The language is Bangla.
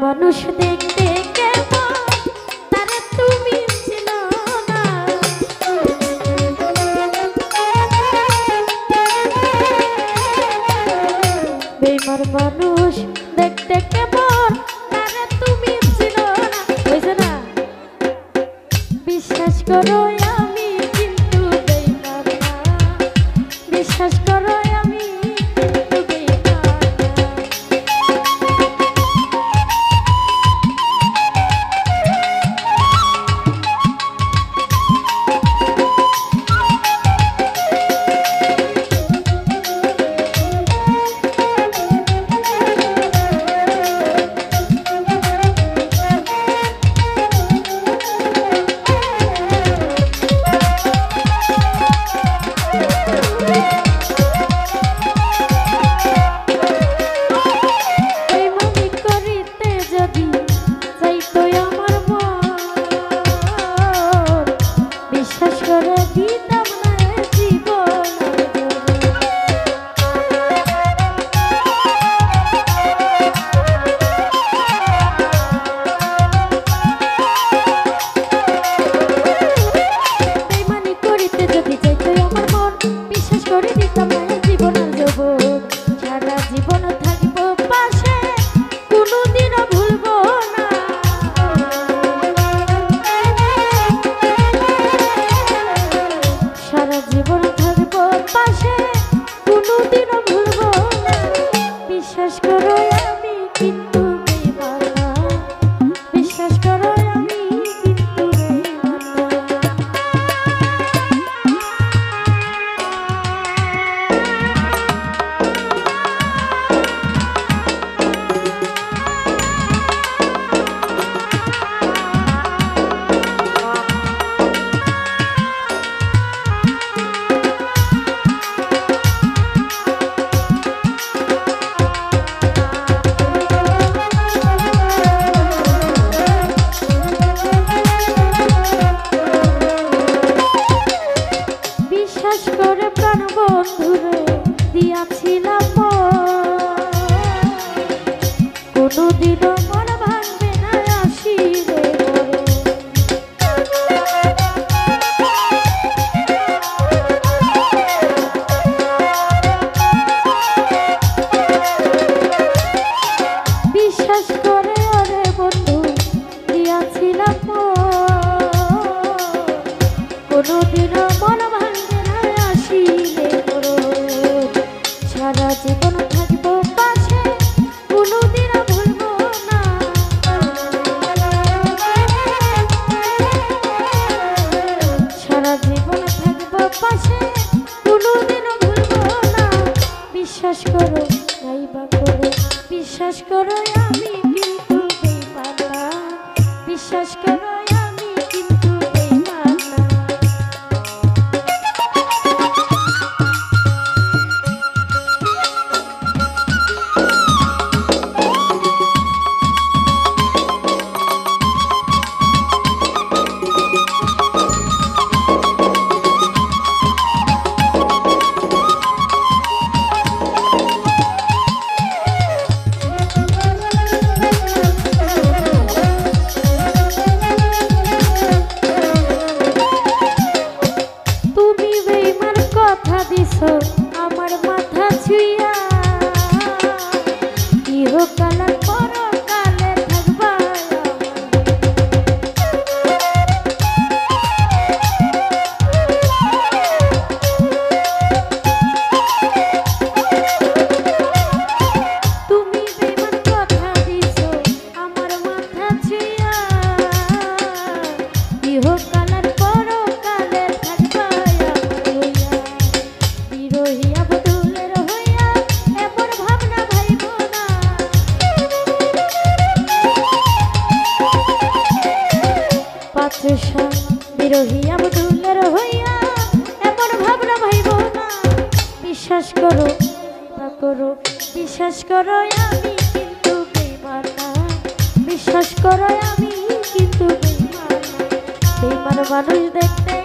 মানুষ দেখতে কেমন তারে তুমি চিনো না। বেঈমান মানুষ দেখতে কেমন তারে তুমি চিনো না। বুঝছো না? বিশ্বাস করো আমি কিন্তু বেঈমান না। বিশ্বাস করো আমি কিন্তু বেঈমান না। বিশ্বাস করো আমি কিন্তু বেঈমান না। বিশ্বাস করো আমি কিন্তু বেঈমান না। আমার মাথা ছুঁয়া ইহকালের পরকালে থাকবা। তুমি বেঈমান কথা দিছো আমার মাথা ছুঁয়া ইহকালের পরকালে থাকবা। বিরোহী আবদুলের হইয়া এমন ভাবনা ভাইব না। বিশ্বাস করো তা করো, বিশ্বাস করো আমি কিন্তু বেঈমান না। বিশ্বাস করো আমি কিন্তু বেঈমান না। বেঈমান মানুষ দেখতে